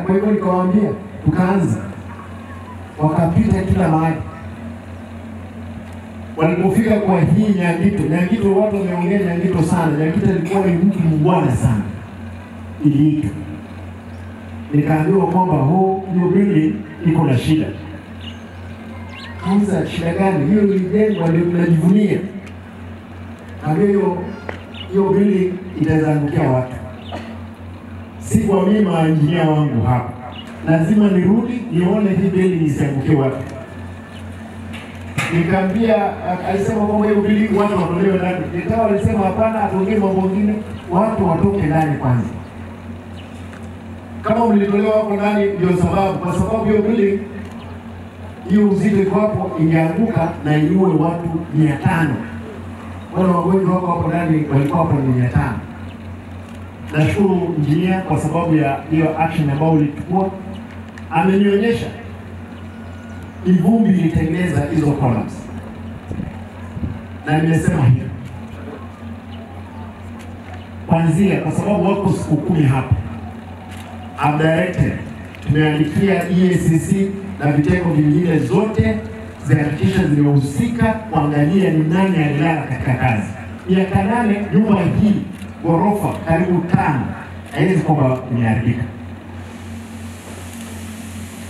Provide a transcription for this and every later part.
Kwa hivyo nikawaambia, tukaanza, wakapita kila mahali. Walipofika kwa hii Nyangito watu wameongea Nyangito sana. Nyangito alikuwa ni mtu mungwana sana. Iliitwa. Nikaambiwa kwamba hiyo building iko na shida. Kwanza shida gani? Hiyo ilijengwa ndio tunajivunia. Hiyo building itazangukia watu. Si kwa mimi maengineer wangu hapa. Lazima nirudi nione hii building isiangukie watu. Nikamwambia, alisema kwamba hiyo building watu watolewe ndani. Nikawa alisema hapana, atuongee mambo mengine, watu watoke ndani kwanza. Kama mlitolewa hapo ndani ndio sababu, kwa sababu hiyo building hiyo uzito iko hapo ingeanguka na iue watu 500. Wale wagonjwa wako hapo ndani walikuwa hapo ni 500. Nashukuru engineer kwa sababu ya hiyo action ambayo ulichukua. Amenionyesha ivumbi ilitengeneza hizo columns. Na nimesema hiyo. Kwanzia kwa sababu wako siku 10 hapa. I'm directed. Tumeandikia EACC na vitengo vingine zote zihakikisha zimehusika kuangalia ni nani alilala katika kazi. Miaka 8 nyumba hii ghorofa karibu 5 haiwezi kwamba imeharibika.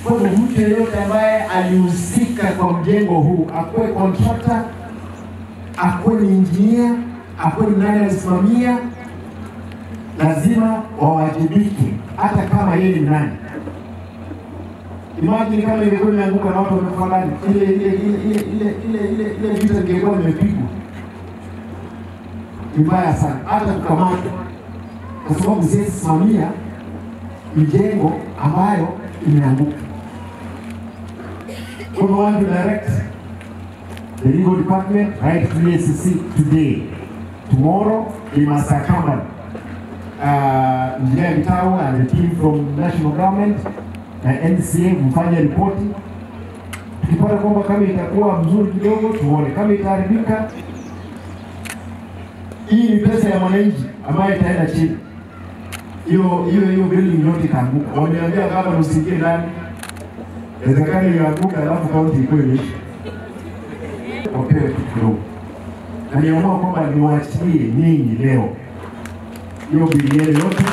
Kwa hivyo mtu yeyote ambaye alihusika kwa mjengo huu, akuwe contractor, akuwe ni engineer, akuwe ni nani anasimamia, lazima wawajibike hata kama yeye ni nani. Imagine kama ingekuwa imeanguka na watu wamefariki, ile vita ingekuwa imepigwa. Mbaya sana, hata kukamata. Kwa sababu sisi simamia mjengo ambayo imeanguka. We want to direct the legal department right to EACC today. Tomorrow they must accompany Engineer Gitau and the team from national government na NCA mfanye ripoti. Tukipata kwamba kama itakuwa mzuri kidogo tuone, kama itaharibika hii ni pesa ya mwananchi ambayo itaenda chini. Hiyo building yote ikaanguka. Wameambia kama usiingie ndani. Inawezekana ianguka alafu kaunti iko imeisha. Wapewe kidogo. Na niamua kwamba niwaachilie ninyi leo. Hiyo bilioni yote.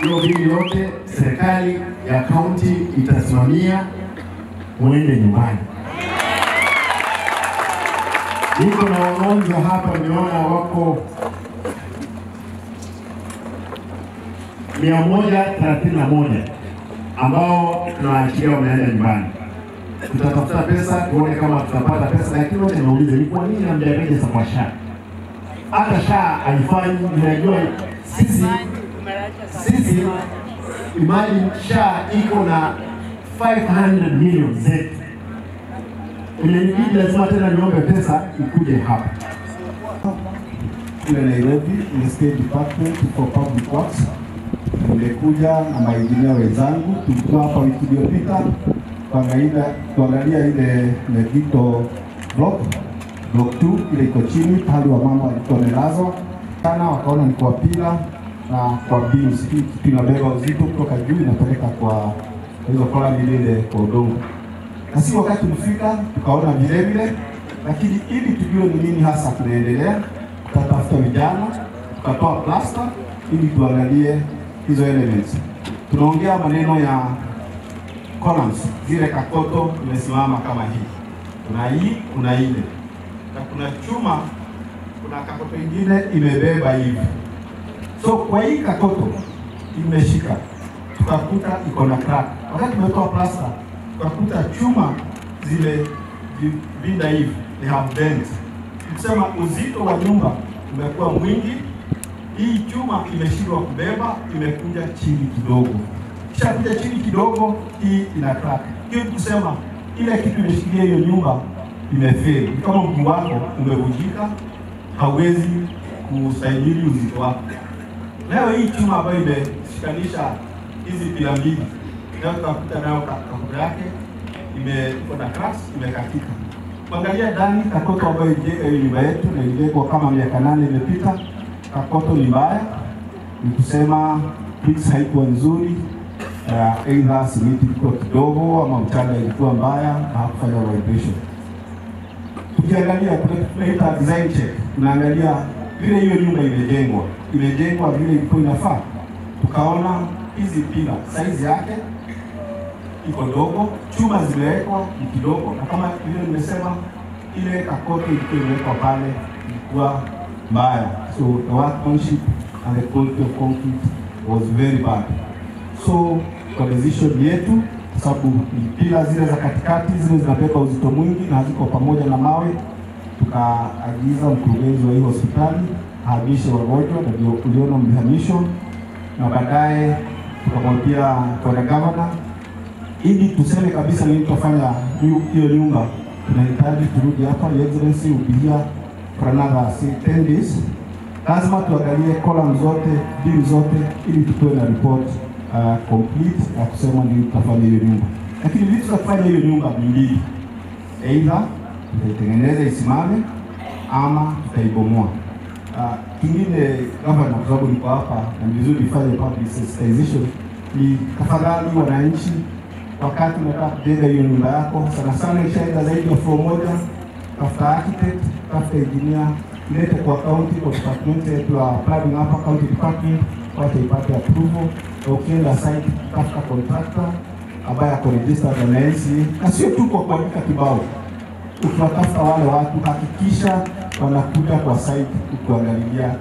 Hiyo bilioni yote serikali ya kaunti itasimamia, muende nyumbani. Niko na wagonjwa hapa nimeona wako 131 ambao tunaachilia wameenda nyumbani. Tutatafuta pesa tuone kama tutapata pesa, lakini wote naulize ni kwa nini hamjarejesha kwa SHA? Hata SHA haifanyi. Unajua sisi imagine SHA iko na 500 million zetu. Inabidi lazima tena niombe pesa ikuje hapa. Kule Nairobi, in State Department for Public Works, nimekuja na maengineer wenzangu. Tulikuwa hapa wiki iliyopita kuangalia ile Nyangito block 2 ile iko chini pale wa mama walikuwa wamelazwa. Kana wakaona ni kwa pila na kwa beams, tunabeba uzito kutoka juu inapeleka kwa hizo kola ile kwa udongo. Na si wakati mfika tukaona vile, lakini ili tujue ni nini hasa kinaendelea, tutatafuta vijana, tukatoa plaster ili tuangalie hizo elements. Tunaongea maneno ya columns, zile kakoto imesimama kama hii. Kuna hii, kuna ile. Na kuna chuma, kuna kakoto ingine imebeba hivi. So kwa hii kakoto imeshika, tukakuta iko na crack. Wakati tumetoa plaster, tukakuta chuma zile vinda hivi, they have bent. Tusema uzito wa nyumba umekuwa mwingi, hii chuma imeshindwa kubeba, imekuja chini kidogo. Kisha kuja chini kidogo, hii ina crack. Hiyo kusema ile kitu imeshikilia hiyo nyumba imefeli. Kama mguu wako umevunjika, hauwezi kusaidia uzito wako. Leo hii chuma ambayo imeshikanisha hizi pila mbili, leo tukakuta nayo kakoto yake iko na cracks, imekatika. Kuangalia ndani kakoto ambayo nyumba yetu na ilikuwa kama miaka 8 imepita, kakoto ni mbaya ni kusema mix haikuwa nzuri, either simiti ilikuwa kidogo ama mchanga ilikuwa mbaya na hakufanya vibration. Tukiangalia tunaita design check, tunaangalia vile hiyo nyumba imejengwa vile ilikuwa inafaa. Tukaona hizi pila size yake iko dogo, chuma zimewekwa ni kidogo, na kama vile nimesema ile kakote ilikuwa imewekwa pale ilikuwa mbaya. So the workmanship and the quality of concrete was very bad. So kwa decision yetu, sababu pila zile za katikati zile zinabeba uzito mwingi na haziko pamoja na mawe, tukaagiza mkurugenzi wa hii hospitali ahamishe wagonjwa, na ndio uliona mhamisho, na baadaye tukamwambia kwa governor ili tuseme kabisa nini tutafanya hiyo nyumba. Tunahitaji turudi hapa, Your Excellency will be here for another 10 days. Lazima tuangalie column zote, beam zote, ili tutoe na report complete ya kusema nini tutafanya hiyo nyumba. Lakini vitu za kufanya hiyo nyumba ni mbili. Either tutaitengeneza isimame ama tutaibomoa. Kingine governor, kwa sababu niko hapa na vizuri nifanye public sensitization, ni tafadhali wananchi, wakati unataka kujenga hiyo nyumba yako, sana ishaenda zaidi ya floor moja, tafuta architect, tafuta engineer, lete kwa county, kwa department yetu ya planning hapa, county department, wacha ipate approval. Ukienda site, tafuta contractor ambaye ako registered na NCA, na sio tu kwa kuandika kibao. Ukiwatafuta wale watu, hakikisha wanakuja kwa site kuangalia